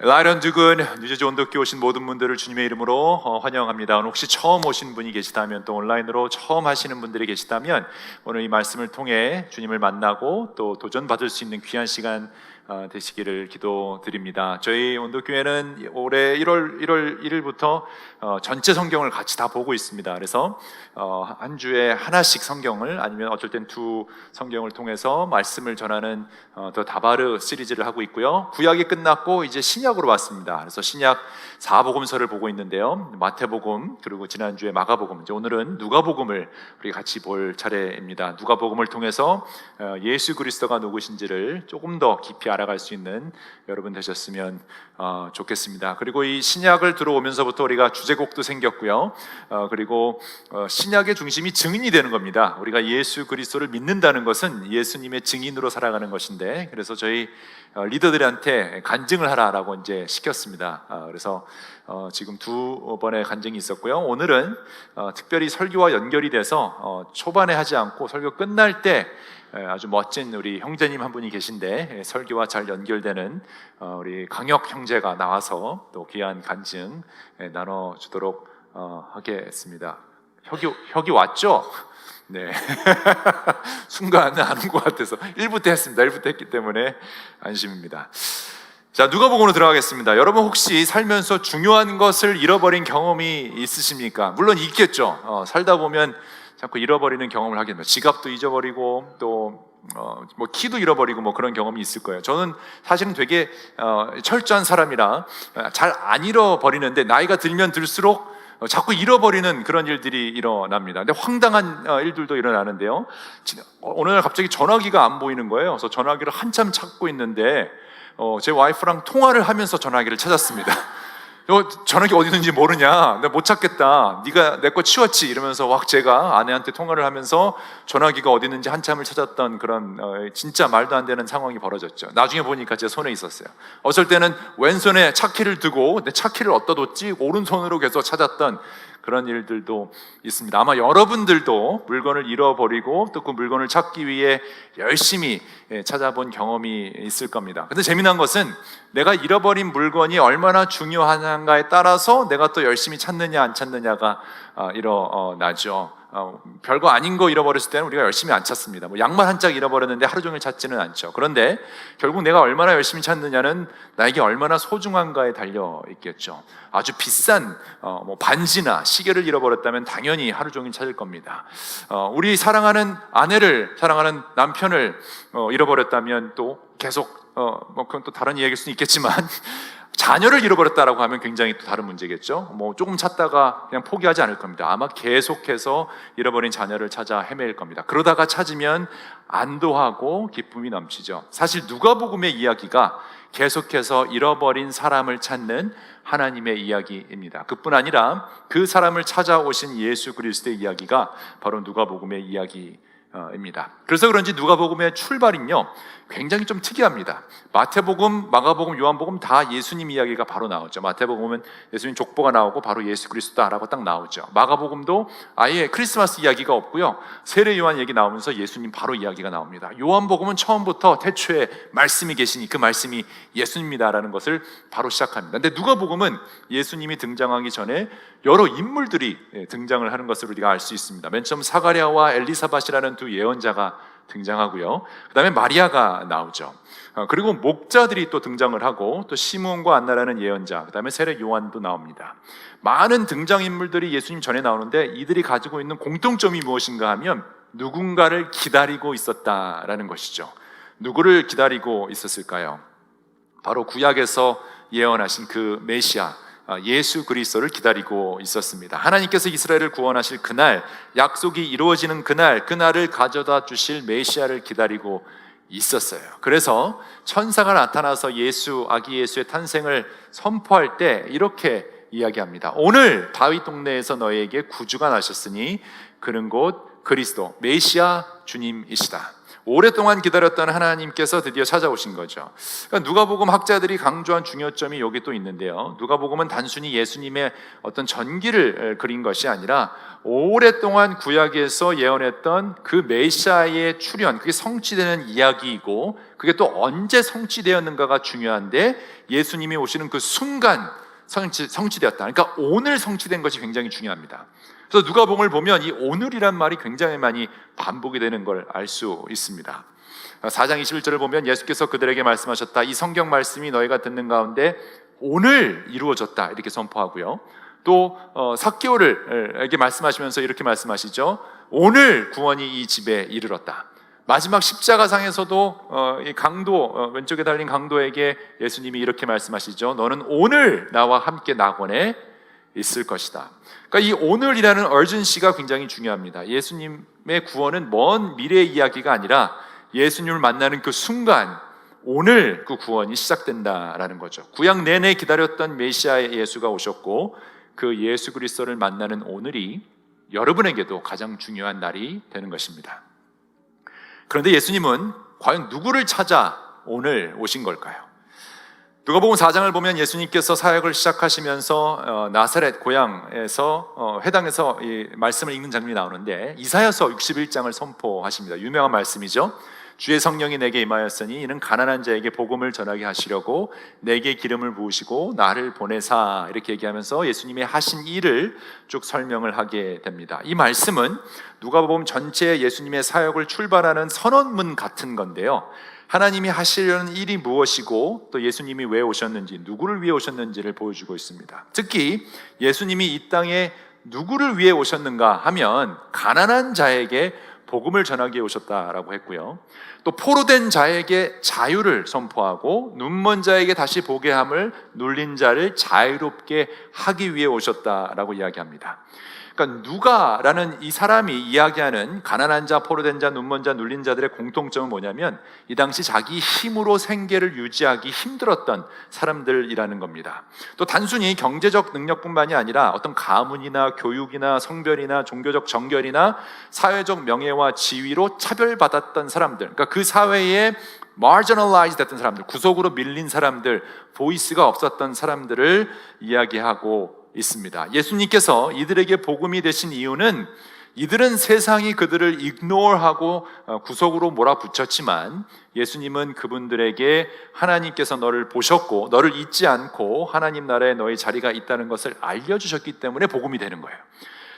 라이런죽은 뉴저지 온도교회 오신 모든 분들을 주님의 이름으로 환영합니다. 오늘 혹시 처음 오신 분이 계시다면, 또 온라인으로 처음 하시는 분들이 계시다면, 오늘 이 말씀을 통해 주님을 만나고 또 도전받을 수 있는 귀한 시간 되시기를 기도드립니다. 저희 온도교회는 올해 1월 1일부터 전체 성경을 같이 다 보고 있습니다. 그래서 한 주에 하나씩 성경을, 아니면 어쩔 땐 두 성경을 통해서 말씀을 전하는 더 다바르 시리즈를 하고 있고요. 구약이 끝났고 이제 신약으로 왔습니다. 그래서 신약 4복음서를 보고 있는데요. 마태복음, 그리고 지난주에 마가복음, 이제 오늘은 누가복음을 우리 같이 볼 차례입니다. 누가복음을 통해서 예수 그리스도가 누구신지를 조금 더 깊이 알아갈 수 있는 여러분 되셨으면 좋겠습니다. 그리고 이 신약을 들어오면서부터 우리가 주제곡도 생겼고요. 그리고 신약의 중심이 증인이 되는 겁니다. 우리가 예수 그리스도를 믿는다는 것은 예수님의 증인으로 살아가는 것인데, 그래서 저희 리더들한테 간증을 하라라고 이제 시켰습니다. 그래서 지금 두 번의 간증이 있었고요. 오늘은 특별히 설교와 연결이 돼서 초반에 하지 않고 설교 끝날 때 아주 멋진 우리 형제님 한 분이 계신데, 설교와 잘 연결되는 우리 강혁 형제가 나와서 또 귀한 간증 나눠주도록 하겠습니다. 혁이 왔죠? 네. 순간 안 온 것 같아서 1부 때 했습니다. 1부 때 했기 때문에 안심입니다. 자, 누가복음으로 들어가겠습니다. 여러분 혹시 살면서 중요한 것을 잃어버린 경험이 있으십니까? 물론 있겠죠. 살다 보면 자꾸 잃어버리는 경험을 하게 됩니다. 지갑도 잊어버리고 또 뭐 키도 잃어버리고 뭐 그런 경험이 있을 거예요. 저는 사실은 되게 철저한 사람이라 잘 안 잃어버리는데, 나이가 들면 들수록 자꾸 잃어버리는 그런 일들이 일어납니다. 근데 황당한 일들도 일어나는데요. 어느 날 갑자기 전화기가 안 보이는 거예요. 그래서 전화기를 한참 찾고 있는데 제 와이프랑 통화를 하면서 전화기를 찾았습니다. 전화기 어디 있는지 모르냐? 내가 못 찾겠다. 네가 내 거 치웠지? 이러면서 제가 아내한테 통화를 하면서 전화기가 어디 있는지 한참을 찾았던 그런 진짜 말도 안 되는 상황이 벌어졌죠. 나중에 보니까 제 손에 있었어요. 어쩔 때는 왼손에 차키를 두고 내 차키를 어디다 뒀지? 오른손으로 계속 찾았던 그런 일들도 있습니다. 아마 여러분들도 물건을 잃어버리고 또 그 물건을 찾기 위해 열심히 찾아본 경험이 있을 겁니다. 근데 재미난 것은 내가 잃어버린 물건이 얼마나 중요한가에 따라서 내가 또 열심히 찾느냐 안 찾느냐가 일어나죠. 별거 아닌 거 잃어버렸을 때는 우리가 열심히 안 찾습니다. 뭐 양말 한 짝 잃어버렸는데 하루 종일 찾지는 않죠. 그런데 결국 내가 얼마나 열심히 찾느냐는 나에게 얼마나 소중한가에 달려 있겠죠. 아주 비싼 뭐 반지나 시계를 잃어버렸다면 당연히 하루 종일 찾을 겁니다. 우리 사랑하는 아내를, 사랑하는 남편을 잃어버렸다면 또 계속 뭐 그건 또 다른 이야기일 수는 있겠지만 자녀를 잃어버렸다라고 하면 굉장히 또 다른 문제겠죠. 뭐 조금 찾다가 그냥 포기하지 않을 겁니다. 아마 계속해서 잃어버린 자녀를 찾아 헤매일 겁니다. 그러다가 찾으면 안도하고 기쁨이 넘치죠. 사실 누가복음의 이야기가 계속해서 잃어버린 사람을 찾는 하나님의 이야기입니다. 그뿐 아니라 그 사람을 찾아오신 예수 그리스도의 이야기가 바로 누가복음의 이야기입니다. 그래서 그런지 누가복음의 출발은요 굉장히 좀 특이합니다. 마태복음, 마가복음, 요한복음 다 예수님 이야기가 바로 나오죠. 마태복음은 예수님 족보가 나오고 바로 예수 그리스도다라고 딱 나오죠. 마가복음도 아예 크리스마스 이야기가 없고요, 세례 요한 얘기 나오면서 예수님 바로 이야기가 나옵니다. 요한복음은 처음부터 태초에 말씀이 계시니 그 말씀이 예수님이다라는 것을 바로 시작합니다. 근데 누가복음은 예수님이 등장하기 전에 여러 인물들이 등장을 하는 것을 우리가 알 수 있습니다. 맨 처음 사가랴와 엘리사밧이라는 두 예언자가 등장하고요, 그 다음에 마리아가 나오죠. 그리고 목자들이 또 등장을 하고, 또 시므온과 안나라는 예언자, 그 다음에 세례 요한도 나옵니다. 많은 등장인물들이 예수님 전에 나오는데 이들이 가지고 있는 공통점이 무엇인가 하면 누군가를 기다리고 있었다라는 것이죠. 누구를 기다리고 있었을까요? 바로 구약에서 예언하신 그 메시아 예수 그리스도를 기다리고 있었습니다. 하나님께서 이스라엘을 구원하실 그날, 약속이 이루어지는 그날을 가져다 주실 메시아를 기다리고 있었어요. 그래서 천사가 나타나서 아기 예수의 탄생을 선포할 때 이렇게 이야기합니다. 오늘 다윗 동네에서 너희에게 구주가 나셨으니 그는 곧 그리스도 메시아 주님이시다. 오랫동안 기다렸던 하나님께서 드디어 찾아오신 거죠. 그러니까 누가복음 학자들이 강조한 중요점이 여기 또 있는데요. 누가복음은 단순히 예수님의 어떤 전기를 그린 것이 아니라 오랫동안 구약에서 예언했던 그 메시아의 출현, 그게 성취되는 이야기이고, 그게 또 언제 성취되었는가가 중요한데, 예수님이 오시는 그 순간 성취되었다. 그러니까 오늘 성취된 것이 굉장히 중요합니다. 그래서 누가복음을 보면 이 오늘이란 말이 굉장히 많이 반복이 되는 걸 알 수 있습니다. 4장 21절을 보면 예수께서 그들에게 말씀하셨다. 이 성경 말씀이 너희가 듣는 가운데 오늘 이루어졌다. 이렇게 선포하고요. 또 삭개오에게 말씀하시면서 이렇게 말씀하시죠. 오늘 구원이 이 집에 이르렀다. 마지막 십자가상에서도 이 강도, 왼쪽에 달린 강도에게 예수님이 이렇게 말씀하시죠. 너는 오늘 나와 함께 낙원에 있을 것이다. 그러니까 이 오늘이라는 urgency가 굉장히 중요합니다. 예수님의 구원은 먼 미래의 이야기가 아니라 예수님을 만나는 그 순간, 오늘 그 구원이 시작된다라는 거죠. 구약 내내 기다렸던 메시아의 예수가 오셨고, 그 예수 그리스도를 만나는 오늘이 여러분에게도 가장 중요한 날이 되는 것입니다. 그런데 예수님은 과연 누구를 찾아 오늘 오신 걸까요? 누가복음 4장을 보면 예수님께서 사역을 시작하시면서 나사렛 고향에서 회당에서 이 말씀을 읽는 장면이 나오는데, 이사야서 61장을 선포하십니다. 유명한 말씀이죠. 주의 성령이 내게 임하였으니 이는 가난한 자에게 복음을 전하게 하시려고 내게 기름을 부으시고 나를 보내사, 이렇게 얘기하면서 예수님이 하신 일을 쭉 설명을 하게 됩니다. 이 말씀은 누가복음 전체의 예수님의 사역을 출발하는 선언문 같은 건데요, 하나님이 하시려는 일이 무엇이고 또 예수님이 왜 오셨는지, 누구를 위해 오셨는지를 보여주고 있습니다. 특히 예수님이 이 땅에 누구를 위해 오셨는가 하면 가난한 자에게 복음을 전하기 위해 오셨다라고 했고요, 또 포로된 자에게 자유를 선포하고 눈먼 자에게 다시 보게 함을, 눌린 자를 자유롭게 하기 위해 오셨다라고 이야기합니다. 그러니까 누가라는 이 사람이 이야기하는 가난한 자, 포로된 자, 눈먼 자, 눌린 자들의 공통점은 뭐냐면 이 당시 자기 힘으로 생계를 유지하기 힘들었던 사람들이라는 겁니다. 또 단순히 경제적 능력뿐만이 아니라 어떤 가문이나 교육이나 성별이나 종교적 정결이나 사회적 명예와 지위로 차별받았던 사람들, 그러니까 그 사회에 marginalized 됐던 사람들, 구석으로 밀린 사람들, 보이스가 없었던 사람들을 이야기하고 있습니다. 예수님께서 이들에게 복음이 되신 이유는 이들은 세상이 그들을 ignore하고 구석으로 몰아붙였지만, 예수님은 그분들에게 하나님께서 너를 보셨고 너를 잊지 않고 하나님 나라에 너의 자리가 있다는 것을 알려주셨기 때문에 복음이 되는 거예요.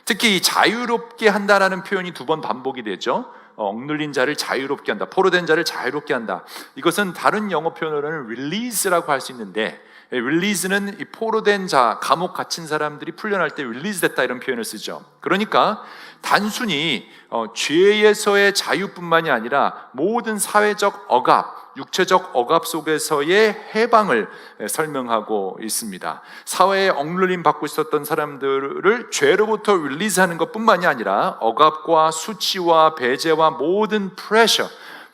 특히 자유롭게 한다라는 표현이 2번 반복이 되죠. 억눌린 자를 자유롭게 한다, 포로된 자를 자유롭게 한다. 이것은 다른 영어 표현으로는 release라고 할 수 있는데, 릴리즈는 이 포로된 자, 감옥 갇힌 사람들이 풀려날 때 릴리즈 됐다, 이런 표현을 쓰죠. 그러니까 단순히 죄에서의 자유뿐만이 아니라 모든 사회적 억압, 육체적 억압 속에서의 해방을 설명하고 있습니다. 사회에 억눌림 받고 있었던 사람들을 죄로부터 릴리즈하는 것뿐만이 아니라 억압과 수치와 배제와 모든 프레셔,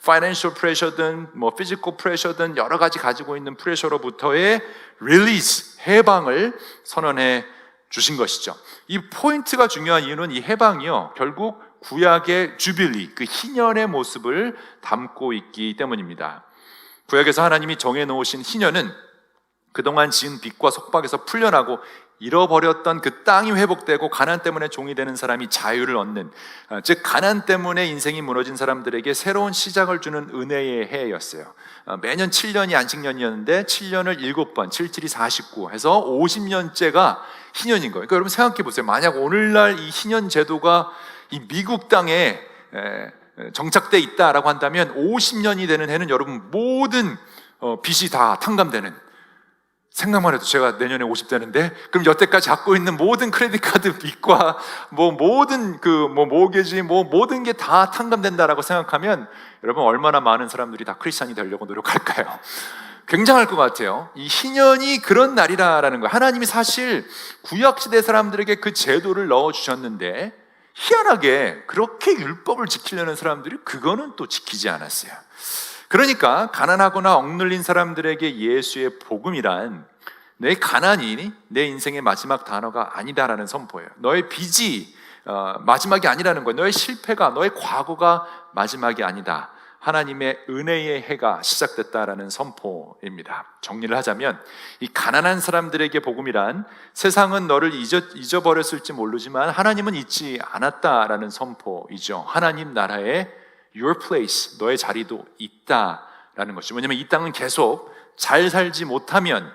파이낸셜 프레셔든 뭐 피지컬 프레셔든 여러 가지 가지고 있는 프레셔로부터의 릴리즈, 해방을 선언해 주신 것이죠. 이 포인트가 중요한 이유는 이 해방이요, 결국 구약의 주빌리, 그 희년의 모습을 담고 있기 때문입니다. 구약에서 하나님이 정해놓으신 희년은 그동안 지은 빚과 속박에서 풀려나고 잃어버렸던 그 땅이 회복되고 가난 때문에 종이 되는 사람이 자유를 얻는, 즉 가난 때문에 인생이 무너진 사람들에게 새로운 시작을 주는 은혜의 해였어요. 매년 7년이 안식년이었는데 7년을 7번, 7, 7이 49 해서 50년째가 희년인 거예요. 그러니까 여러분 생각해 보세요. 만약 오늘날 이 희년 제도가 이 미국 땅에 정착돼 있다라고 한다면 50년이 되는 해는 여러분 모든 빚이 다 탕감되는, 생각만 해도 제가 내년에 50대는데 그럼 여태까지 갖고 있는 모든 크레딧 카드 빚과 모든 모게지 모든 게 다 탕감된다라고 생각하면 여러분 얼마나 많은 사람들이 다 크리스찬이 되려고 노력할까요? 굉장할 것 같아요. 이 희년이 그런 날이라는 거예요. 하나님이 사실 구약시대 사람들에게 그 제도를 넣어주셨는데 희한하게 그렇게 율법을 지키려는 사람들이 그거는 또 지키지 않았어요. 그러니까 가난하거나 억눌린 사람들에게 예수의 복음이란 내 가난이 내 인생의 마지막 단어가 아니다라는 선포예요. 너의 빚이 마지막이 아니라는 거예요. 너의 실패가, 너의 과거가 마지막이 아니다 하나님의 은혜의 해가 시작됐다라는 선포입니다. 정리를 하자면 이 가난한 사람들에게 복음이란 세상은 너를 잊어버렸을지 모르지만 하나님은 잊지 않았다라는 선포이죠. 하나님 나라에 your place, 너의 자리도 있다라는 것이죠. 왜냐하면 이 땅은 계속 잘 살지 못하면,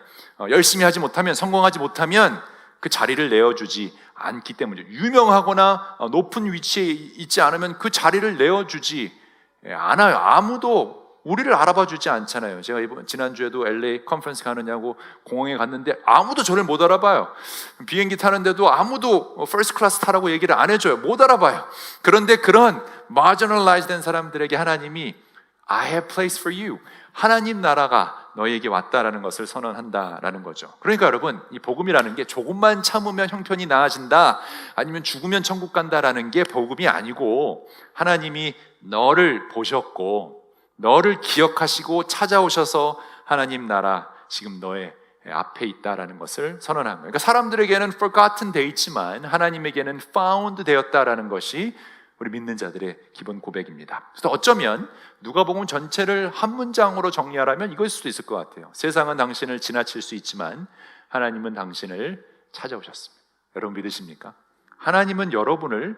열심히 하지 못하면, 성공하지 못하면 그 자리를 내어주지 않기 때문이죠. 유명하거나 높은 위치에 있지 않으면 그 자리를 내어주지 않아요. 아무도 우리를 알아봐 주지 않잖아요. 제가 지난주에도 LA 컨퍼런스 가느냐고 공항에 갔는데 아무도 저를 못 알아봐요. 비행기 타는데도 아무도 퍼스트 클래스 타라고 얘기를 안 해줘요. 못 알아봐요. 그런데 그런 marginalized 된 사람들에게 하나님이 I have place for you, 하나님 나라가 너에게 왔다라는 것을 선언한다라는 거죠. 그러니까 여러분, 이 복음이라는 게 조금만 참으면 형편이 나아진다, 아니면 죽으면 천국 간다라는 게 복음이 아니고, 하나님이 너를 보셨고 너를 기억하시고 찾아오셔서 하나님 나라 지금 너의 앞에 있다라는 것을 선언한 거예요. 그러니까 사람들에게는 forgotten 돼 있지만 하나님에게는 found 되었다라는 것이 우리 믿는 자들의 기본 고백입니다. 그래서 어쩌면 누가복음 전체를 한 문장으로 정리하라면 이거일 수도 있을 것 같아요. 세상은 당신을 지나칠 수 있지만 하나님은 당신을 찾아오셨습니다. 여러분 믿으십니까? 하나님은 여러분을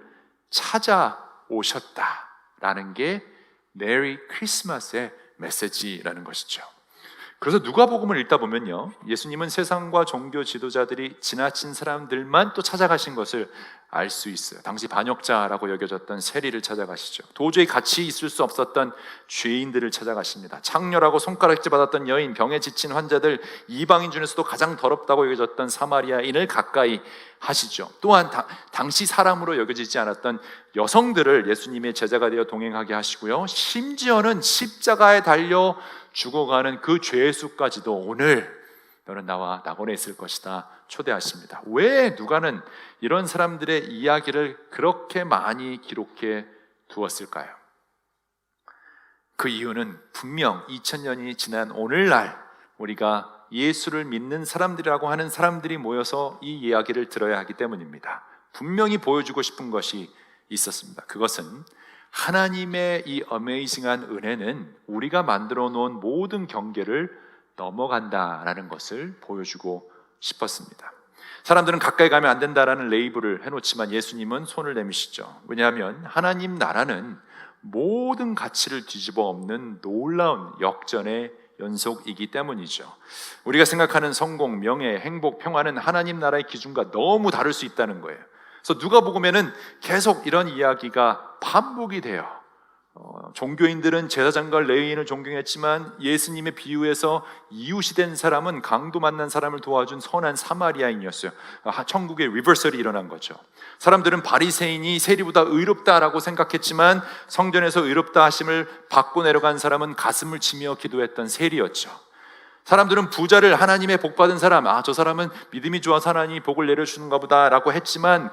찾아오셨다라는 게 메리 크리스마스의 메시지라는 것이죠. 그래서 누가복음을 읽다 보면요, 예수님은 세상과 종교 지도자들이 지나친 사람들만 또 찾아가신 것을 알 수 있어요. 당시 반역자라고 여겨졌던 세리를 찾아가시죠. 도저히 같이 있을 수 없었던 죄인들을 찾아가십니다. 창렬하고 손가락질 받았던 여인, 병에 지친 환자들, 이방인 중에서도 가장 더럽다고 여겨졌던 사마리아인을 가까이 하시죠. 또한 당시 사람으로 여겨지지 않았던 여성들을 예수님의 제자가 되어 동행하게 하시고요, 심지어는 십자가에 달려 죽어가는 그 죄수까지도 오늘 너는 나와 낙원에 있을 것이다 초대하십니다. 왜 누가는 이런 사람들의 이야기를 그렇게 많이 기록해 두었을까요? 그 이유는 분명 2000년이 지난 오늘날 우리가 예수를 믿는 사람들이라고 하는 사람들이 모여서 이 이야기를 들어야 하기 때문입니다. 분명히 보여주고 싶은 것이 있었습니다. 그것은 하나님의 이 어메이징한 은혜는 우리가 만들어 놓은 모든 경계를 넘어간다라는 것을 보여주고 싶었습니다. 사람들은 가까이 가면 안 된다라는 레이블을 해놓지만 예수님은 손을 내미시죠. 왜냐하면 하나님 나라는 모든 가치를 뒤집어 엎는 놀라운 역전의 연속이기 때문이죠. 우리가 생각하는 성공, 명예, 행복, 평화는 하나님 나라의 기준과 너무 다를 수 있다는 거예요. 그래서 누가복음에는 계속 이런 이야기가 반복이 돼요. 종교인들은 제사장과 레위인을 존경했지만 예수님의 비유에서 이웃이 된 사람은 강도 만난 사람을 도와준 선한 사마리아인이었어요. 천국의 리버설이 일어난 거죠. 사람들은 바리새인이 세리보다 의롭다라고 생각했지만 성전에서 의롭다 하심을 받고 내려간 사람은 가슴을 치며 기도했던 세리였죠. 사람들은 부자를 하나님의 복 받은 사람, 저 사람은 믿음이 좋아서 하나님이 복을 내려주는가 보다 라고 했지만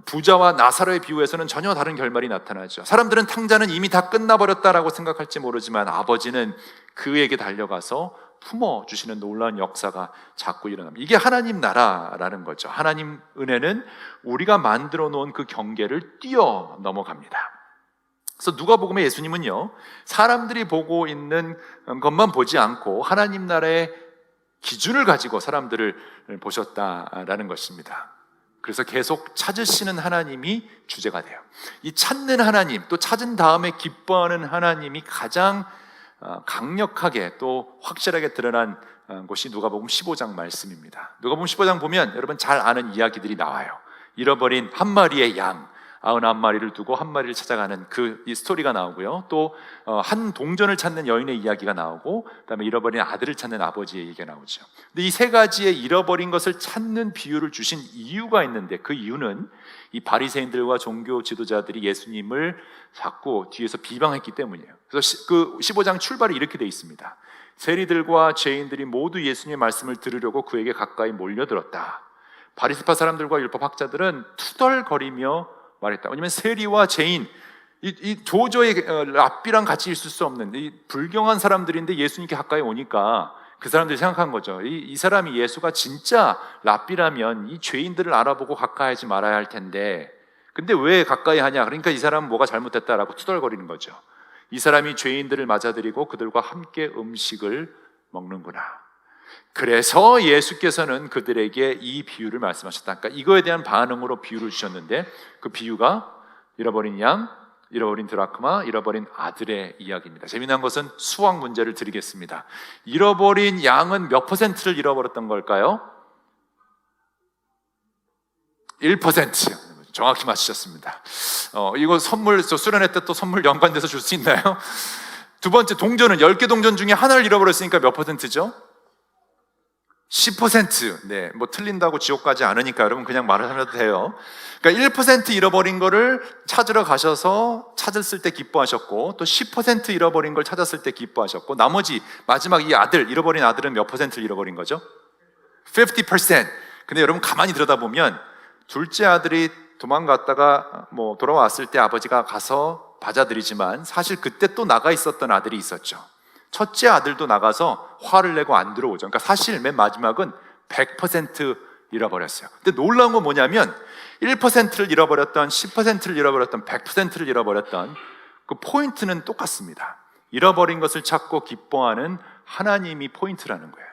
부자와 나사로의 비유에서는 전혀 다른 결말이 나타나죠. 사람들은 탕자는 이미 다 끝나버렸다라고 생각할지 모르지만 아버지는 그에게 달려가서 품어주시는 놀라운 역사가 자꾸 일어납니다. 이게 하나님 나라라는 거죠. 하나님 은혜는 우리가 만들어 놓은 그 경계를 뛰어넘어갑니다. 그래서 누가복음의 예수님은요, 사람들이 보고 있는 것만 보지 않고 하나님 나라의 기준을 가지고 사람들을 보셨다라는 것입니다. 그래서 계속 찾으시는 하나님이 주제가 돼요. 이 찾는 하나님, 또 찾은 다음에 기뻐하는 하나님이 가장 강력하게 또 확실하게 드러난 곳이 누가복음 15장 말씀입니다. 누가복음 15장 보면 여러분 잘 아는 이야기들이 나와요. 잃어버린 한 마리의 양, 99마리를 두고 한 마리를 찾아가는 이 스토리가 나오고요. 또 한 동전을 찾는 여인의 이야기가 나오고, 그다음에 잃어버린 아들을 찾는 아버지의 얘기가 나오죠. 근데 이 세 가지의 잃어버린 것을 찾는 비유를 주신 이유가 있는데, 그 이유는 이 바리새인들과 종교 지도자들이 예수님을 자꾸 뒤에서 비방했기 때문이에요. 그래서 그 15장 출발이 이렇게 돼 있습니다. 세리들과 죄인들이 모두 예수님의 말씀을 들으려고 그에게 가까이 몰려들었다. 바리새파 사람들과 율법학자들은 투덜거리며 말했다. 왜냐하면 세리와 죄인, 이 도저히 랍비랑 같이 있을 수 없는 이 불경한 사람들인데 예수님께 가까이 오니까 그 사람들이 생각한 거죠. 이 사람이 예수가 진짜 랍비라면 이 죄인들을 알아보고 가까이 하지 말아야 할 텐데, 근데 왜 가까이 하냐? 그러니까 이 사람은 뭐가 잘못됐다라고 투덜거리는 거죠. 이 사람이 죄인들을 맞아들이고 그들과 함께 음식을 먹는구나. 그래서 예수께서는 그들에게 이 비유를 말씀하셨다. 그러니까 이거에 대한 반응으로 비유를 주셨는데, 그 비유가 잃어버린 양, 잃어버린 드라크마, 잃어버린 아들의 이야기입니다. 재미난 것은 수학 문제를 드리겠습니다. 잃어버린 양은 몇 퍼센트를 잃어버렸던 걸까요? 1%. 정확히 맞추셨습니다. 이거 선물, 수련회 때 또 선물 연관돼서 줄 수 있나요? 두 번째, 동전은 10개 동전 중에 하나를 잃어버렸으니까 몇 퍼센트죠? 10%. 네, 뭐 틀린다고 지옥 가지 않으니까 여러분 그냥 말을 하셔도 돼요. 그러니까 1% 잃어버린 거를 찾으러 가셔서 찾았을 때 기뻐하셨고, 또 10% 잃어버린 걸 찾았을 때 기뻐하셨고, 나머지 마지막 이 아들, 잃어버린 아들은 몇 퍼센트를 잃어버린 거죠? 50%. 근데 여러분 가만히 들여다보면 둘째 아들이 도망갔다가 뭐 돌아왔을 때 아버지가 가서 받아들이지만, 사실 그때 또 나가 있었던 아들이 있었죠. 첫째 아들도 나가서 화를 내고 안 들어오죠. 그러니까 사실 맨 마지막은 100% 잃어버렸어요. 근데 놀라운 건 뭐냐면 1%를 잃어버렸던, 10%를 잃어버렸던, 100%를 잃어버렸던 그 포인트는 똑같습니다. 잃어버린 것을 찾고 기뻐하는 하나님이 포인트라는 거예요.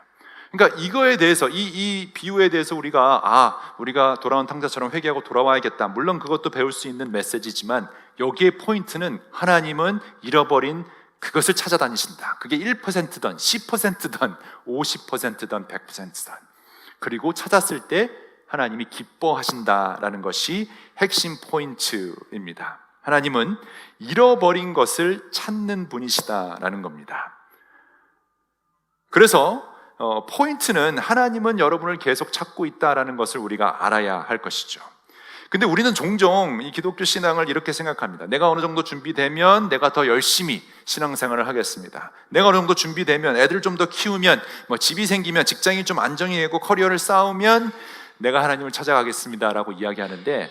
그러니까 이거에 대해서, 이 비유에 대해서 우리가 돌아온 탕자처럼 회개하고 돌아와야겠다, 물론 그것도 배울 수 있는 메시지지만, 여기에 포인트는 하나님은 잃어버린 그것을 찾아다니신다. 그게 1%든 10%든 50%든 100%든, 그리고 찾았을 때 하나님이 기뻐하신다라는 것이 핵심 포인트입니다. 하나님은 잃어버린 것을 찾는 분이시다라는 겁니다. 그래서 포인트는 하나님은 여러분을 계속 찾고 있다라는 것을 우리가 알아야 할 것이죠. 근데 우리는 종종 이 기독교 신앙을 이렇게 생각합니다. 내가 어느 정도 준비되면 내가 더 열심히 신앙생활을 하겠습니다. 내가 어느 정도 준비되면, 애들 좀 더 키우면, 뭐 집이 생기면, 직장이 좀 안정이 되고 커리어를 쌓으면 내가 하나님을 찾아가겠습니다라고 이야기하는데,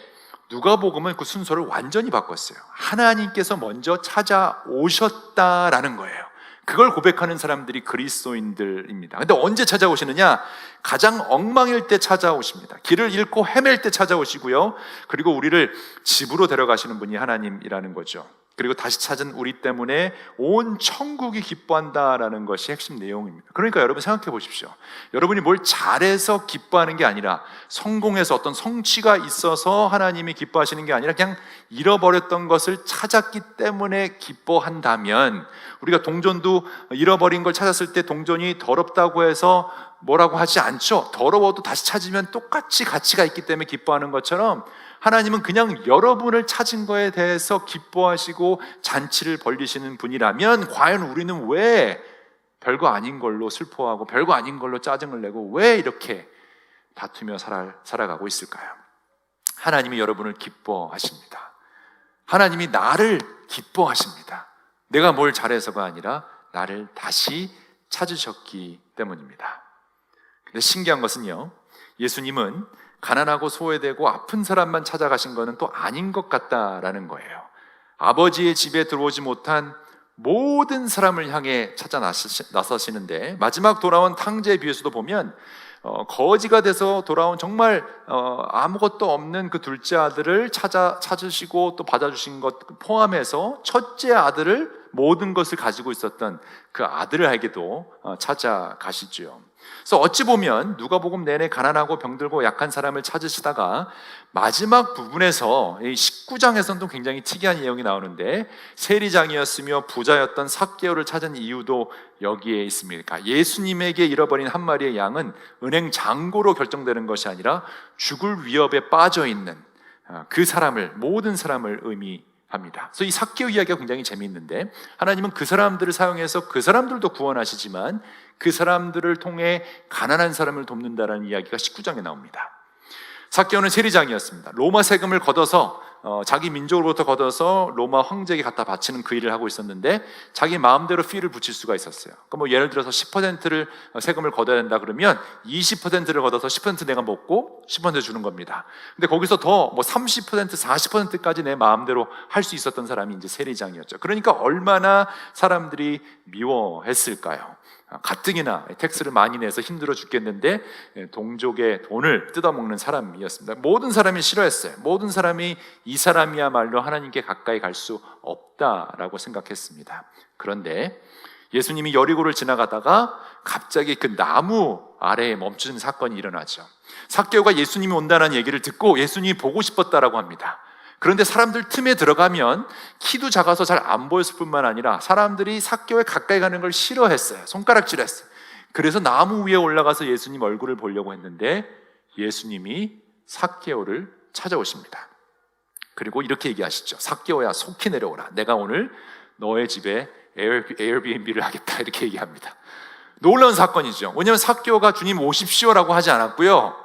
누가복음은 그 순서를 완전히 바꿨어요. 하나님께서 먼저 찾아오셨다라는 거예요. 그걸 고백하는 사람들이 그리스도인들입니다. 근데 언제 찾아오시느냐? 가장 엉망일 때 찾아오십니다. 길을 잃고 헤맬 때 찾아오시고요, 그리고 우리를 집으로 데려가시는 분이 하나님이라는 거죠. 그리고 다시 찾은 우리 때문에 온 천국이 기뻐한다라는 것이 핵심 내용입니다. 그러니까 여러분 생각해 보십시오. 여러분이 뭘 잘해서 기뻐하는 게 아니라, 성공해서 어떤 성취가 있어서 하나님이 기뻐하시는 게 아니라, 그냥 잃어버렸던 것을 찾았기 때문에 기뻐한다면, 우리가 동전도 잃어버린 걸 찾았을 때 동전이 더럽다고 해서 뭐라고 하지 않죠. 더러워도 다시 찾으면 똑같이 가치가 있기 때문에 기뻐하는 것처럼, 하나님은 그냥 여러분을 찾은 거에 대해서 기뻐하시고 잔치를 벌리시는 분이라면, 과연 우리는 왜 별거 아닌 걸로 슬퍼하고 별거 아닌 걸로 짜증을 내고 왜 이렇게 다투며 살아가고 있을까요? 하나님이 여러분을 기뻐하십니다. 하나님이 나를 기뻐하십니다. 내가 뭘 잘해서가 아니라 나를 다시 찾으셨기 때문입니다. 근데 신기한 것은요, 예수님은 가난하고 소외되고 아픈 사람만 찾아가신 것은 또 아닌 것 같다라는 거예요. 아버지의 집에 들어오지 못한 모든 사람을 향해 찾아 나서시는데, 마지막 돌아온 탕자의 비유에서도 보면 거지가 돼서 돌아온 정말 아무것도 없는 그 둘째 아들을 찾으시고 또 받아주신 것 포함해서 첫째 아들을, 모든 것을 가지고 있었던 그 아들에게도 찾아가시죠. 그래서 어찌 보면 누가복음 내내 가난하고 병들고 약한 사람을 찾으시다가 마지막 부분에서, 이 19장에서는 또 굉장히 특이한 내용이 나오는데, 세리장이었으며 부자였던 삭개오를 찾은 이유도 여기에 있습니다. 예수님에게 잃어버린 한 마리의 양은 은행 잔고로 결정되는 것이 아니라 죽을 위협에 빠져 있는 그 사람을, 모든 사람을 의미합니다. 그래서 이 삭개오 이야기가 굉장히 재미있는데, 하나님은 그 사람들을 사용해서 그 사람들도 구원하시지만 그 사람들을 통해 가난한 사람을 돕는다라는 이야기가 19장에 나옵니다. 삭개오는 세리장이었습니다. 로마 세금을 걷어서 자기 민족으로부터 걷어서 로마 황제에게 갖다 바치는 그 일을 하고 있었는데, 자기 마음대로 피를 붙일 수가 있었어요. 그러니까 뭐 예를 들어서 10%를 세금을 걷어야 된다 그러면 20%를 걷어서 10% 내가 먹고 10% 주는 겁니다. 근데 거기서 더 뭐 30%, 40%까지 내 마음대로 할 수 있었던 사람이 이제 세리장이었죠. 그러니까 얼마나 사람들이 미워했을까요? 가뜩이나 텍스를 많이 내서 힘들어 죽겠는데 동족의 돈을 뜯어먹는 사람이었습니다. 모든 사람이 싫어했어요. 모든 사람이 이 사람이야말로 하나님께 가까이 갈 수 없다라고 생각했습니다. 그런데 예수님이 여리고를 지나가다가 갑자기 그 나무 아래에 멈추는 사건이 일어나죠. 삭개오가 예수님이 온다는 얘기를 듣고 예수님이 보고 싶었다라고 합니다. 그런데 사람들 틈에 들어가면 키도 작아서 잘 안 보였을 뿐만 아니라 사람들이 삭개오에 가까이 가는 걸 싫어했어요. 손가락질했어요. 그래서 나무 위에 올라가서 예수님 얼굴을 보려고 했는데 예수님이 삭개오를 찾아오십니다. 그리고 이렇게 얘기하시죠. 삭개오야, 속히 내려오라. 내가 오늘 너의 집에 에어비앤비를 하겠다, 이렇게 얘기합니다. 놀라운 사건이죠. 왜냐하면 삭개오가 주님 오십시오라고 하지 않았고요,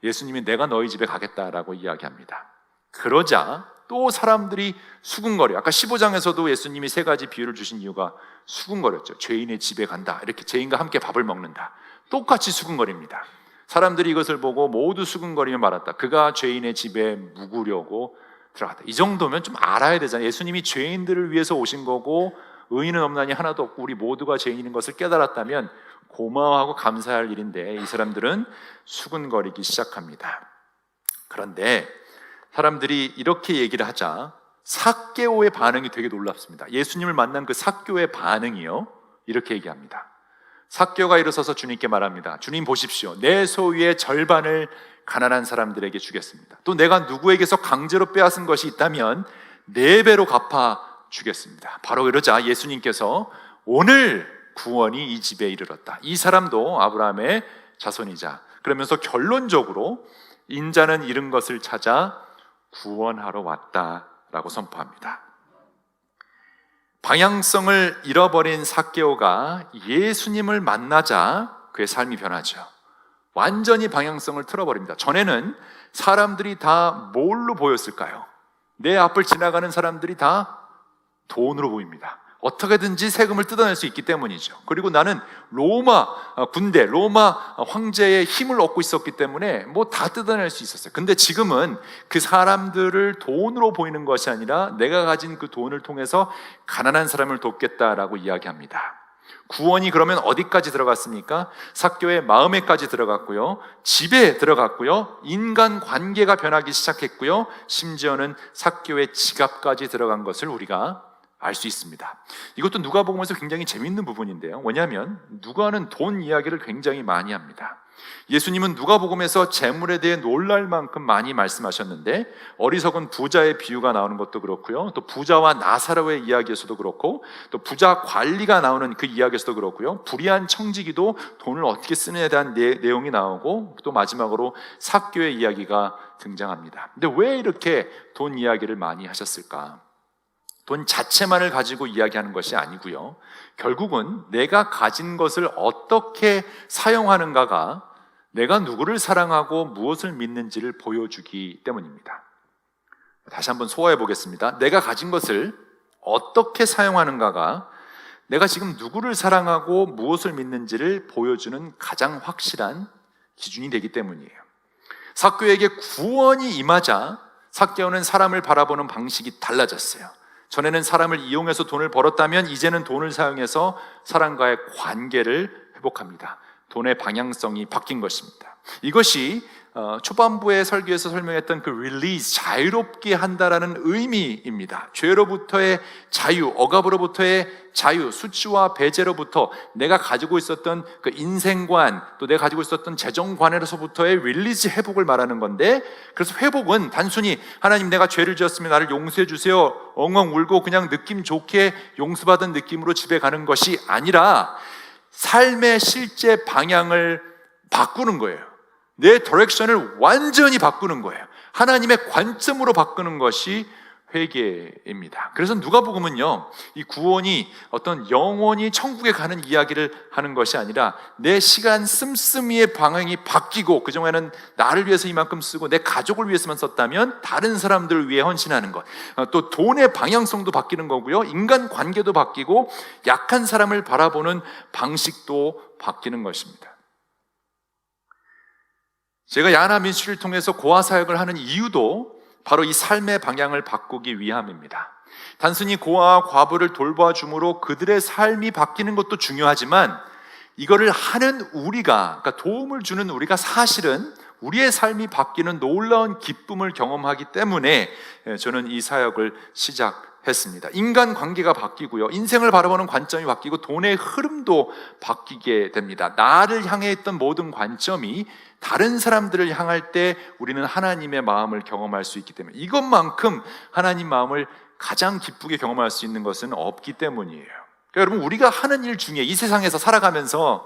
예수님이 내가 너희 집에 가겠다라고 이야기합니다. 그러자 또 사람들이 수군거려. 아까 15장에서도 예수님이 세 가지 비유를 주신 이유가 수군거렸죠. 죄인의 집에 간다, 이렇게 죄인과 함께 밥을 먹는다. 똑같이 수군거립니다. 사람들이 이것을 보고 모두 수군거리며 말았다. 그가 죄인의 집에 묵으려고 들어갔다. 이 정도면 좀 알아야 되잖아요. 예수님이 죄인들을 위해서 오신 거고 의인은 없나니 하나도 없고 우리 모두가 죄인인 것을 깨달았다면 고마워하고 감사할 일인데 이 사람들은 수군거리기 시작합니다. 그런데 사람들이 이렇게 얘기를 하자 삭개오의 반응이 되게 놀랍습니다. 예수님을 만난 그 삭개오의 반응이요, 이렇게 얘기합니다. 삭개오가 일어서서 주님께 말합니다. 주님 보십시오. 내 소유의 절반을 가난한 사람들에게 주겠습니다. 또 내가 누구에게서 강제로 빼앗은 것이 있다면 4배로 갚아 주겠습니다. 바로 이러자 예수님께서 오늘 구원이 이 집에 이르렀다. 이 사람도 아브라함의 자손이자. 그러면서 결론적으로 인자는 잃은 것을 찾아 구원하러 왔다라고 선포합니다. 방향성을 잃어버린 삭개오가 예수님을 만나자 그의 삶이 변하죠. 완전히 방향성을 틀어버립니다. 전에는 사람들이 다 뭘로 보였을까요? 내 앞을 지나가는 사람들이 다 돈으로 보입니다. 어떻게든지 세금을 뜯어낼 수 있기 때문이죠. 그리고 나는 로마 군대, 로마 황제의 힘을 얻고 있었기 때문에 뭐 다 뜯어낼 수 있었어요. 근데 지금은 그 사람들을 돈으로 보이는 것이 아니라 내가 가진 그 돈을 통해서 가난한 사람을 돕겠다라고 이야기합니다. 구원이 그러면 어디까지 들어갔습니까? 삭개오의 마음에까지 들어갔고요, 집에 들어갔고요, 인간 관계가 변하기 시작했고요, 심지어는 삭개오의 지갑까지 들어간 것을 우리가 알 수 있습니다. 이것도 누가복음에서 굉장히 재밌는 부분인데요. 왜냐하면 누가는 돈 이야기를 굉장히 많이 합니다. 예수님은 누가복음에서 재물에 대해 놀랄 만큼 많이 말씀하셨는데 어리석은 부자의 비유가 나오는 것도 그렇고요, 또 부자와 나사로의 이야기에서도 그렇고, 또 부자 관리가 나오는 그 이야기에서도 그렇고요, 불의한 청지기도 돈을 어떻게 쓰느냐에 대한 내용이 나오고, 또 마지막으로 삭개오의 이야기가 등장합니다. 근데 왜 이렇게 돈 이야기를 많이 하셨을까? 돈 자체만을 가지고 이야기하는 것이 아니고요, 결국은 내가 가진 것을 어떻게 사용하는가가 내가 누구를 사랑하고 무엇을 믿는지를 보여주기 때문입니다. 다시 한번 소화해 보겠습니다. 내가 가진 것을 어떻게 사용하는가가 내가 지금 누구를 사랑하고 무엇을 믿는지를 보여주는 가장 확실한 기준이 되기 때문이에요. 삭개오에게 구원이 임하자 삭개오는 사람을 바라보는 방식이 달라졌어요. 전에는 사람을 이용해서 돈을 벌었다면 이제는 돈을 사용해서 사람과의 관계를 회복합니다. 돈의 방향성이 바뀐 것입니다. 이것이 초반부의 설교에서 설명했던 그 release, 자유롭게 한다라는 의미입니다. 죄로부터의 자유, 억압으로부터의 자유, 수치와 배제로부터 내가 가지고 있었던 그 인생관, 또 내가 가지고 있었던 재정관에서부터의 release, 회복을 말하는 건데, 그래서 회복은 단순히 하나님 내가 죄를 지었으면 나를 용서해 주세요, 엉엉 울고 그냥 느낌 좋게 용서받은 느낌으로 집에 가는 것이 아니라 삶의 실제 방향을 바꾸는 거예요. 내 디렉션을 완전히 바꾸는 거예요. 하나님의 관점으로 바꾸는 것이 회개입니다. 그래서 누가복음은요, 이 구원이 어떤 영원히 천국에 가는 이야기를 하는 것이 아니라 내 시간 씀씀이의 방향이 바뀌고, 그중에는 나를 위해서 이만큼 쓰고 내 가족을 위해서만 썼다면 다른 사람들을 위해 헌신하는 것, 또 돈의 방향성도 바뀌는 거고요, 인간 관계도 바뀌고 약한 사람을 바라보는 방식도 바뀌는 것입니다. 제가 야나 민수를 통해서 고아 사역을 하는 이유도 바로 이 삶의 방향을 바꾸기 위함입니다. 단순히 고아와 과부를 돌봐줌으로 그들의 삶이 바뀌는 것도 중요하지만 이거를 하는 우리가, 그러니까 도움을 주는 우리가 사실은 우리의 삶이 바뀌는 놀라운 기쁨을 경험하기 때문에 저는 이 사역을 시작했습니다. 인간 관계가 바뀌고요, 인생을 바라보는 관점이 바뀌고 돈의 흐름도 바뀌게 됩니다. 나를 향해 있던 모든 관점이 다른 사람들을 향할 때 우리는 하나님의 마음을 경험할 수 있기 때문에, 이것만큼 하나님 마음을 가장 기쁘게 경험할 수 있는 것은 없기 때문이에요. 그러니까 여러분, 우리가 하는 일 중에 이 세상에서 살아가면서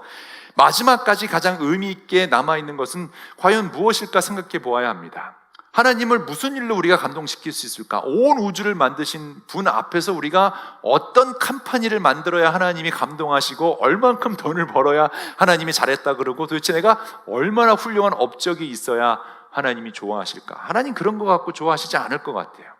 마지막까지 가장 의미 있게 남아있는 것은 과연 무엇일까 생각해 보아야 합니다. 하나님을 무슨 일로 우리가 감동시킬 수 있을까? 온 우주를 만드신 분 앞에서 우리가 어떤 컴퍼니를 만들어야 하나님이 감동하시고, 얼만큼 돈을 벌어야 하나님이 잘했다 그러고, 도대체 내가 얼마나 훌륭한 업적이 있어야 하나님이 좋아하실까? 하나님 그런 거 갖고 좋아하시지 않을 것 같아요.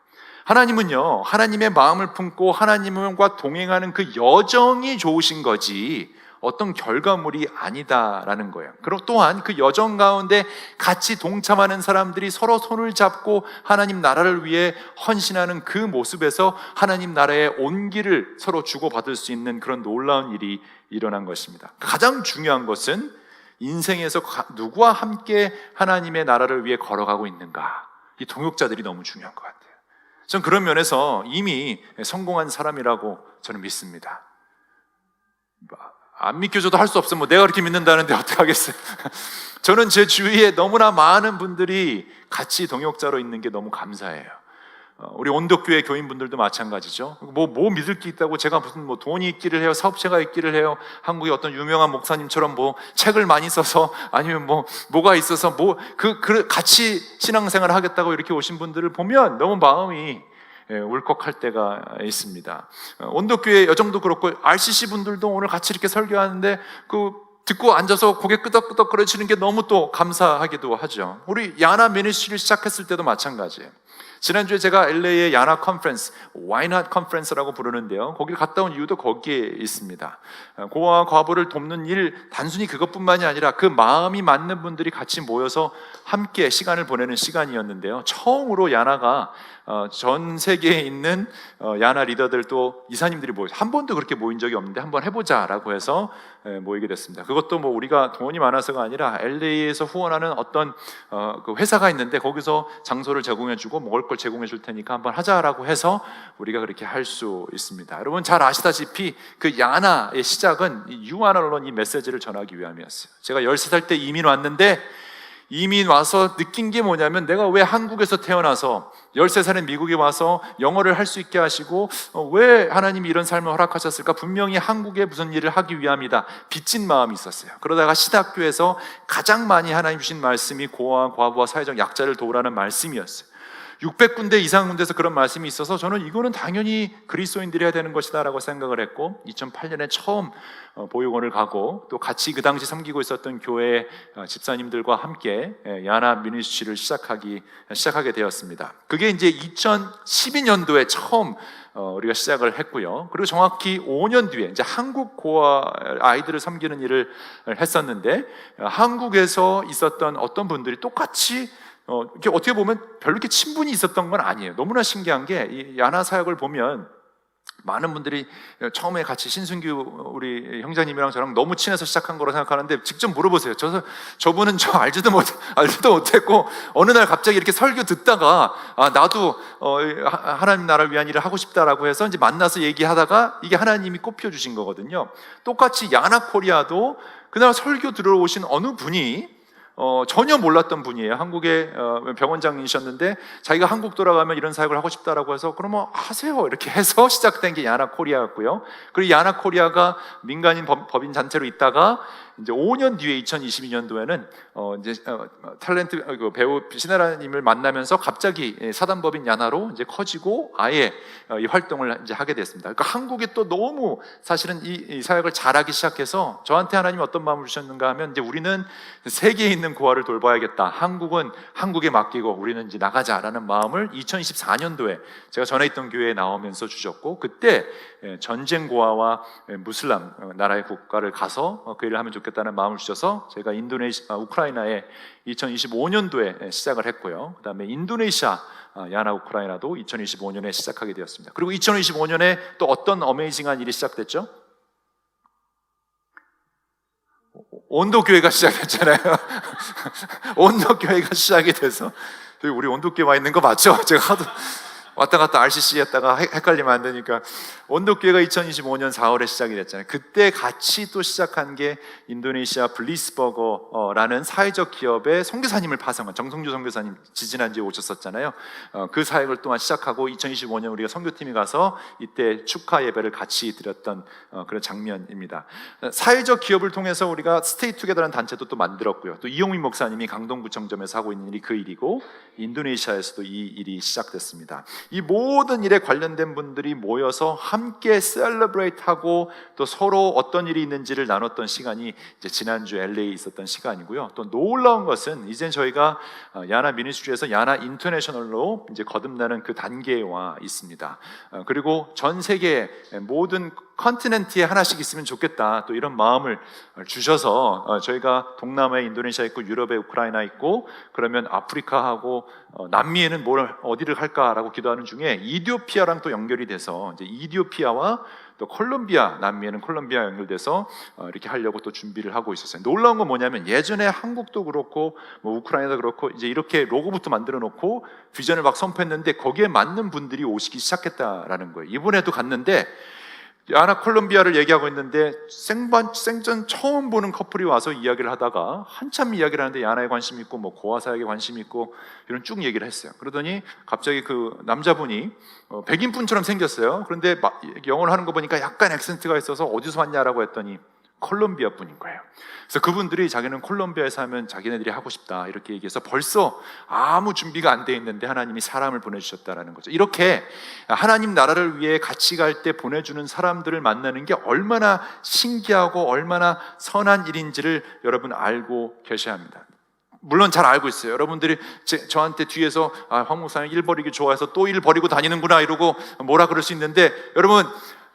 하나님은요, 하나님의 마음을 품고 하나님과 동행하는 그 여정이 좋으신 거지 어떤 결과물이 아니다라는 거예요. 그리고 또한 그 여정 가운데 같이 동참하는 사람들이 서로 손을 잡고 하나님 나라를 위해 헌신하는 그 모습에서 하나님 나라의 온기를 서로 주고받을 수 있는 그런 놀라운 일이 일어난 것입니다. 가장 중요한 것은 인생에서 누구와 함께 하나님의 나라를 위해 걸어가고 있는가, 이 동역자들이 너무 중요한 것 같아요. 전 그런 면에서 이미 성공한 사람이라고 저는 믿습니다. 안 믿겨줘도 할 수 없어. 내가 그렇게 믿는다는데 어떡하겠어요. 저는 제 주위에 너무나 많은 분들이 같이 동역자로 있는 게 너무 감사해요. 우리 온덕교회 교인분들도 마찬가지죠. 뭐 믿을 게 있다고 제가 무슨 돈이 있기를 해요, 사업체가 있기를 해요, 한국의 어떤 유명한 목사님처럼 책을 많이 써서, 아니면 뭐가 있어서 같이 신앙생활을 하겠다고 이렇게 오신 분들을 보면 너무 마음이 울컥할 때가 있습니다. 온덕교회 여정도 그렇고 RCC 분들도 오늘 같이 이렇게 설교하는데 듣고 앉아서 고개 끄덕끄덕 거리시는 게 너무 또 감사하기도 하죠. 우리 야나 미니스트리를 시작했을 때도 마찬가지예요. 지난주에 제가 LA의 야나 컨퍼런스, Why Not 컨퍼런스라고 부르는데요, 거기를 갔다 온 이유도 거기에 있습니다. 고아와 과부를 돕는 일, 단순히 그것뿐만이 아니라 그 마음이 맞는 분들이 같이 모여서 함께 시간을 보내는 시간이었는데요, 처음으로 야나가 전 세계에 있는 야나 리더들도 이사님들이 한 번도 그렇게 모인 적이 없는데 한번 해보자라고 해서 모이게 됐습니다. 그것도 우리가 돈이 많아서가 아니라 LA에서 후원하는 어떤 그 회사가 있는데 거기서 장소를 제공해주고 먹을 걸 제공해줄 테니까 한번 하자라고 해서 우리가 그렇게 할 수 있습니다. 여러분 잘 아시다시피 그 야나의 시작은 유아나론 이 메시지를 전하기 위함이었어요. 제가 13살 때 이민 왔는데, 이민 와서 느낀 게 뭐냐면, 내가 왜 한국에서 태어나서 13살에 미국에 와서 영어를 할 수 있게 하시고 왜 하나님이 이런 삶을 허락하셨을까? 분명히 한국에 무슨 일을 하기 위함이다, 빚진 마음이 있었어요. 그러다가 시다교에서 가장 많이 하나님 주신 말씀이 고아와 과부와 사회적 약자를 도우라는 말씀이었어요. 600군데 이상 군데에서 그런 말씀이 있어서 저는 이거는 당연히 그리스도인들이 해야 되는 것이다 라고 생각을 했고, 2008년에 처음 보육원을 가고 또 같이 그 당시 섬기고 있었던 교회 집사님들과 함께 야나 미니스트리를 시작하게 되었습니다. 그게 이제 2012년도에 처음 우리가 시작을 했고요. 그리고 정확히 5년 뒤에 이제 한국 고아 아이들을 섬기는 일을 했었는데, 한국에서 있었던 어떤 분들이 똑같이 이렇게 어떻게 보면 별로 이렇게 친분이 있었던 건 아니에요. 너무나 신기한 게, 이 야나 사역을 보면 많은 분들이 처음에 같이 신순규 우리 형제님이랑 저랑 너무 친해서 시작한 거로 생각하는데, 직접 물어보세요. 저분은 저 알지도 못했고 어느 날 갑자기 이렇게 설교 듣다가 나도 하나님 나라를 위한 일을 하고 싶다라고 해서 이제 만나서 얘기하다가 이게 하나님이 꼽혀 주신 거거든요. 똑같이 야나 코리아도 그날 설교 들어오신 어느 분이 전혀 몰랐던 분이에요. 한국의 병원장이셨는데 자기가 한국 돌아가면 이런 사역을 하고 싶다라고 해서 그러면 하세요 이렇게 해서 시작된 게 야나 코리아였고요. 그리고 야나 코리아가 민간인 법인 단체로 있다가 이제 5년 뒤에 2022년도에는 이제 탤런트 그 배우 신혜라님을 만나면서 갑자기 사단법인 야나로 이제 커지고 아예 이 활동을 이제 하게 됐습니다. 그러니까 한국이 또 너무 사실은 이 사역을 잘하기 시작해서 저한테 하나님이 어떤 마음을 주셨는가 하면, 이제 우리는 세계에 있는 고아를 돌봐야겠다, 한국은 한국에 맡기고 우리는 이제 나가자라는 마음을 2024년도에 제가 전에 있던 교회에 나오면서 주셨고, 그때 전쟁 고아와 무슬람 나라의 국가를 가서 그 일을 하면 좋겠다는 마음을 주셔서 제가 우크라이나에 2025년도에 시작을 했고요. 그 다음에 인도네시아 야나 우크라이나도 2025년에 시작하게 되었습니다. 그리고 2025년에 또 어떤 어메이징한 일이 시작됐죠? 온도교회가 시작했잖아요. 온도교회가 시작이 돼서 우리 온도교회 와 있는 거 맞죠? 제가 하도 왔다 갔다 RCC 했다가 헷갈리면 안 되니까. 온도교회가 2025년 4월에 시작이 됐잖아요. 그때 같이 또 시작한 게 인도네시아 블리스버거라는 사회적 기업의 선교사님을 파송한 정성주 선교사님 지지난주에 오셨었잖아요. 그 사역을 또한 시작하고 2025년 우리가 선교팀이 가서 이때 축하 예배를 같이 드렸던 그런 장면입니다. 사회적 기업을 통해서 우리가 스테이 투게더라는 단체도 또 만들었고요. 또 이용민 목사님이 강동구청점에서 하고 있는 일이 그 일이고, 인도네시아에서도 이 일이 시작됐습니다. 이 모든 일에 관련된 분들이 모여서 함께 셀러브레이트하고 또 서로 어떤 일이 있는지를 나눴던 시간이 이제 지난주 LA에 있었던 시간이고요. 또 놀라운 것은 이제 저희가 야나 미니스트리에서 야나 인터내셔널로 이제 거듭나는 그 단계에 와 있습니다. 그리고 전 세계 모든 컨티넨트에 하나씩 있으면 좋겠다, 또 이런 마음을 주셔서 저희가 동남아에 인도네시아 있고 유럽에 우크라이나 있고, 그러면 아프리카하고 남미에는 어디를 할까라고 기도하는 중에 이디오피아랑 또 연결이 돼서 이제 이디오피아와 또 콜롬비아, 남미에는 콜롬비아 연결돼서 이렇게 하려고 또 준비를 하고 있었어요. 놀라운 건 뭐냐면 예전에 한국도 그렇고 뭐 우크라이나도 그렇고 이제 이렇게 로고부터 만들어 놓고 비전을 막 선포했는데 거기에 맞는 분들이 오시기 시작했다라는 거예요. 이번에도 갔는데 야나 콜롬비아를 얘기하고 있는데 생전 처음 보는 커플이 와서 이야기를 하다가 한참 이야기를 하는데 야나에 관심 있고 뭐 고아 사역에 관심 있고 이런 쭉 얘기를 했어요. 그러더니 갑자기 그 남자분이 백인분처럼 생겼어요. 그런데 영어를 하는 거 보니까 약간 액센트가 있어서 어디서 왔냐라고 했더니 콜롬비아 분인 거예요. 그래서 그분들이 자기는 콜롬비아에서 하면 자기네들이 하고 싶다 이렇게 얘기해서 벌써 아무 준비가 안 돼 있는데 하나님이 사람을 보내주셨다라는 거죠. 이렇게 하나님 나라를 위해 같이 갈 때 보내주는 사람들을 만나는 게 얼마나 신기하고 얼마나 선한 일인지를 여러분 알고 계셔야 합니다. 물론 잘 알고 있어요. 여러분들이 저한테 뒤에서 황 목사님 일 버리기 좋아해서 또 일 버리고 다니는구나 이러고 뭐라 그럴 수 있는데, 여러분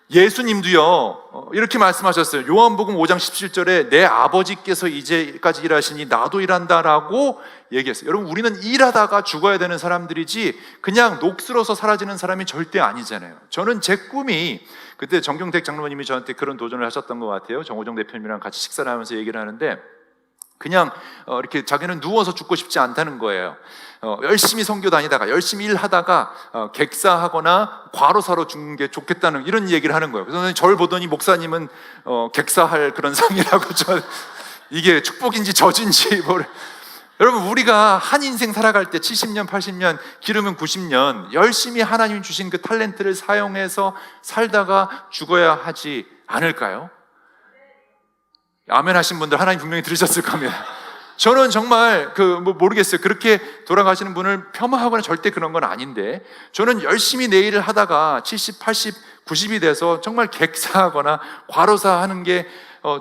예수님도요 이렇게 말씀하셨어요. 요한복음 5장 17절에 내 아버지께서 이제까지 일하시니 나도 일한다라고 얘기했어요. 여러분 우리는 일하다가 죽어야 되는 사람들이지 그냥 녹슬어서 사라지는 사람이 절대 아니잖아요. 저는 제 꿈이, 그때 정경택 장로님이 저한테 그런 도전을 하셨던 것 같아요. 정호정 대표님이랑 같이 식사를 하면서 얘기를 하는데 그냥 이렇게 자기는 누워서 죽고 싶지 않다는 거예요. 열심히 선교 다니다가 열심히 일하다가 객사하거나 과로사로 죽는 게 좋겠다는 이런 얘기를 하는 거예요. 그래서 저를 보더니 목사님은 객사할 그런 상이라고 이게 축복인지 저주인지 여러분 우리가 한 인생 살아갈 때 70년 80년 기르면 90년 열심히 하나님 주신 그 탤런트를 사용해서 살다가 죽어야 하지 않을까요? 아멘 하신 분들 하나님 분명히 들으셨을 겁니다. 저는 정말 모르겠어요. 그렇게 돌아가시는 분을 폄하하거나 절대 그런 건 아닌데, 저는 열심히 내 일을 하다가 70, 80, 90이 돼서 정말 객사하거나 과로사 하는 게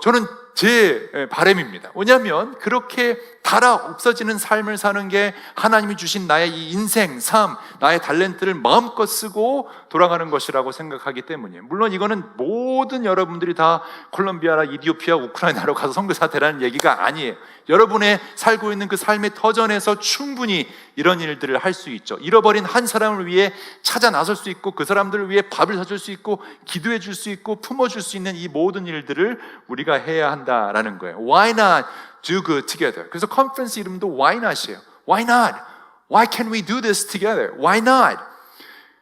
저는 제 바람입니다. 왜냐하면 그렇게 달아 없어지는 삶을 사는 게 하나님이 주신 나의 이 인생, 삶, 나의 탤런트를 마음껏 쓰고 돌아가는 것이라고 생각하기 때문이에요. 물론 이거는 모든 여러분들이 다 콜롬비아나 이디오피아, 우크라이나로 가서 선교사 되라는 얘기가 아니에요. 여러분의 살고 있는 그 삶의 터전에서 충분히 이런 일들을 할 수 있죠. 잃어버린 한 사람을 위해 찾아 나설 수 있고, 그 사람들을 위해 밥을 사줄 수 있고, 기도해 줄 수 있고, 품어줄 수 있는 이 모든 일들을 우리가 해야 한다라는 거예요. Why not do good together? 그래서 컨퍼런스 이름도 Why not이에요. Why not? Why can't we do this together? Why not?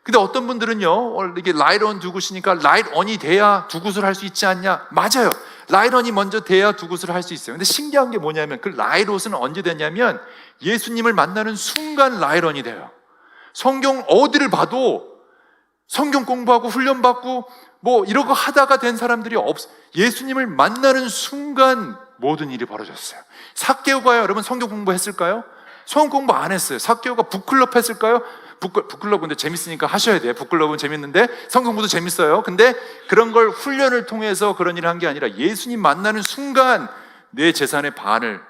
근데 어떤 분들은요, 이게 라이트 온 두 굿이니까 라이트 온이 돼야 두 굿을 할 수 있지 않냐? 맞아요. 라이트 온이 먼저 돼야 두 굿을 할 수 있어요. 근데 신기한 게 뭐냐면 그 라이트 온은 언제 되냐면 예수님을 만나는 순간 라이트 온이 돼요. 성경 어디를 봐도 성경 공부하고 훈련받고 뭐 이러고 하다가 된 사람들이 예수님을 만나는 순간 모든 일이 벌어졌어요. 삭개오가요, 여러분 성경 공부했을까요? 성경 공부 안 했어요. 삭개오가 북클럽 했을까요? 북클럽 근데 재밌으니까 하셔야 돼요. 북클럽은 재밌는데 성경 공부도 재밌어요. 근데 그런 걸 훈련을 통해서 그런 일을 한 게 아니라 예수님 만나는 순간 내 재산의 반을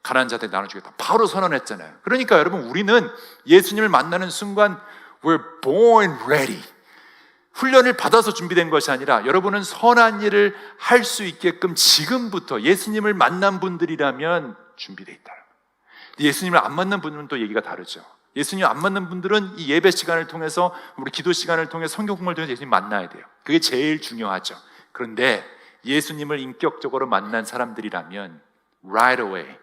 가난한 자들에 나눠주겠다 바로 선언했잖아요. 그러니까 여러분 우리는 예수님을 만나는 순간 We're born ready. 훈련을 받아서 준비된 것이 아니라 여러분은 선한 일을 할 수 있게끔 지금부터 예수님을 만난 분들이라면 준비되어 있다. 예수님을 안 만난 분들은 또 얘기가 다르죠. 예수님 안 만난 분들은 이 예배 시간을 통해서, 우리 기도 시간을 통해 성경 공부를 통해서 예수님 만나야 돼요. 그게 제일 중요하죠. 그런데 예수님을 인격적으로 만난 사람들이라면 right away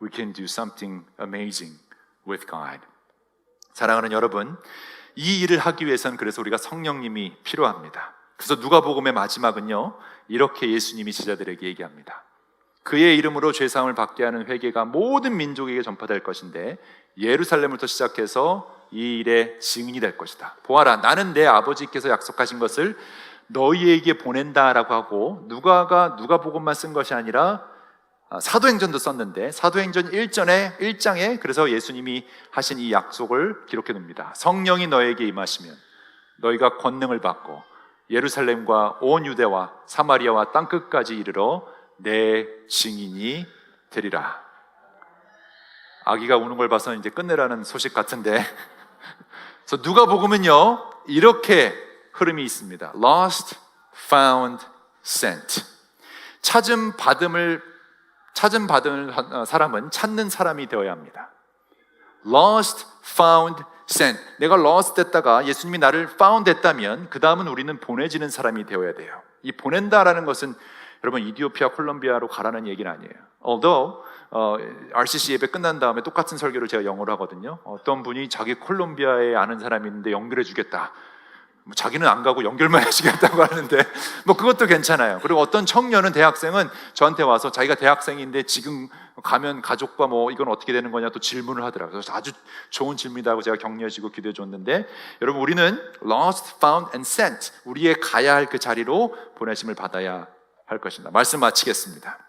we can do something amazing with God. 사랑하는 여러분, 이 일을 하기 위해서는 그래서 우리가 성령님이 필요합니다. 그래서 누가복음의 마지막은요, 이렇게 예수님이 제자들에게 얘기합니다. 그의 이름으로 죄사함을 받게 하는 회개가 모든 민족에게 전파될 것인데 예루살렘부터 시작해서 이 일의 증인이 될 것이다. 보아라, 나는 내 아버지께서 약속하신 것을 너희에게 보낸다라고 하고, 누가복음만 쓴 것이 아니라 사도행전도 썼는데 사도행전 1장에 그래서 예수님이 하신 이 약속을 기록해 놉니다. 성령이 너에게 임하시면 너희가 권능을 받고 예루살렘과 온 유대와 사마리아와 땅끝까지 이르러 내 증인이 되리라. 아기가 우는 걸 봐서 이제 끝내라는 소식 같은데 그래서 누가복음은요, 이렇게 흐름이 있습니다. Lost, found, sent. 찾은 받은 사람은 찾는 사람이 되어야 합니다. Lost, found, sent. 내가 lost 됐다가 예수님이 나를 found 됐다면 그 다음은 우리는 보내지는 사람이 되어야 돼요. 이 보낸다라는 것은 여러분 이디오피아, 콜롬비아로 가라는 얘기는 아니에요. Although RCC 예배 끝난 다음에 똑같은 설교를 제가 영어로 하거든요. 어떤 분이 자기 콜롬비아에 아는 사람이 있는데 연결해 주겠다. 자기는 안 가고 연결만 해주겠다고 하는데 그것도 괜찮아요. 그리고 어떤 청년은, 대학생은 저한테 와서 자기가 대학생인데 지금 가면 가족과 이건 어떻게 되는 거냐 또 질문을 하더라고요. 그래서 아주 좋은 질문이라고 제가 격려해주고 기도해 줬는데, 여러분 우리는 lost, found and sent, 우리의 가야 할 그 자리로 보내심을 받아야 할 것입니다. 말씀 마치겠습니다.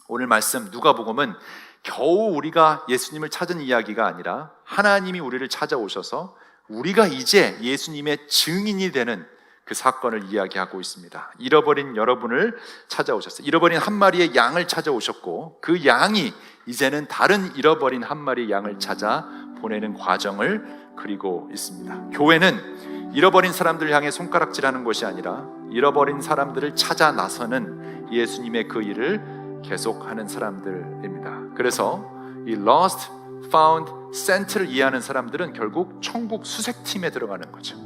오늘 말씀 누가복음은 겨우 우리가 예수님을 찾은 이야기가 아니라 하나님이 우리를 찾아오셔서 우리가 이제 예수님의 증인이 되는 그 사건을 이야기하고 있습니다. 잃어버린 여러분을 찾아오셨어요. 잃어버린 한 마리의 양을 찾아오셨고, 그 양이 이제는 다른 잃어버린 한 마리의 양을 찾아 보내는 과정을 그리고 있습니다. 교회는 잃어버린 사람들을 향해 손가락질하는 것이 아니라 잃어버린 사람들을 찾아 나서는 예수님의 그 일을 계속하는 사람들입니다. 그래서 이 lost, found, sent를 이해하는 사람들은 결국 천국 수색팀에 들어가는 거죠.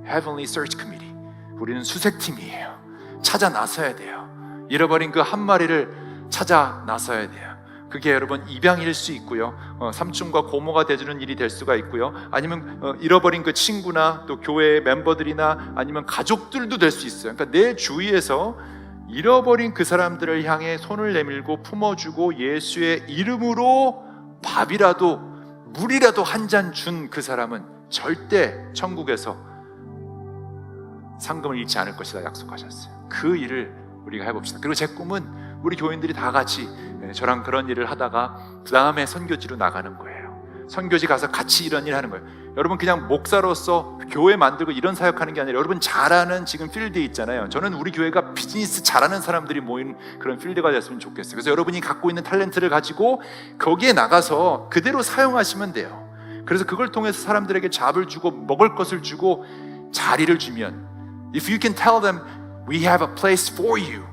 Heavenly Search Committee. 우리는 수색팀이에요. 찾아 나서야 돼요. 잃어버린 그 한 마리를 찾아 나서야 돼요. 그게 여러분 입양일 수 있고요, 삼촌과 고모가 돼주는 일이 될 수가 있고요, 아니면 잃어버린 그 친구나 또 교회의 멤버들이나 아니면 가족들도 될 수 있어요. 그러니까 내 주위에서 잃어버린 그 사람들을 향해 손을 내밀고 품어주고 예수의 이름으로 밥이라도 물이라도 한 잔 준 그 사람은 절대 천국에서 상금을 잃지 않을 것이다 약속하셨어요. 그 일을 우리가 해봅시다. 그리고 제 꿈은 우리 교인들이 다 같이 저랑 그런 일을 하다가 그 다음에 선교지로 나가는 거예요. 선교지 가서 같이 이런 일 하는 거예요. 여러분 그냥 목사로서 교회 만들고 이런 사역하는 게 아니라 여러분 잘하는 지금 필드에 있잖아요. 저는 우리 교회가 비즈니스 잘하는 사람들이 모인 그런 필드가 됐으면 좋겠어요. 그래서 여러분이 갖고 있는 탤런트를 가지고 거기에 나가서 그대로 사용하시면 돼요. 그래서 그걸 통해서 사람들에게 잡을 주고 먹을 것을 주고 자리를 주면, If you can tell them we have a place for you,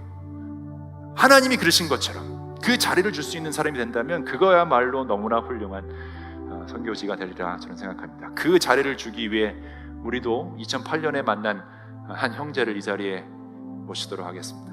하나님이 그러신 것처럼 그 자리를 줄 수 있는 사람이 된다면 그거야말로 너무나 훌륭한 선교지가 되리라 저는 생각합니다. 그 자리를 주기 위해 우리도 2008년에 만난 한 형제를 이 자리에 모시도록 하겠습니다.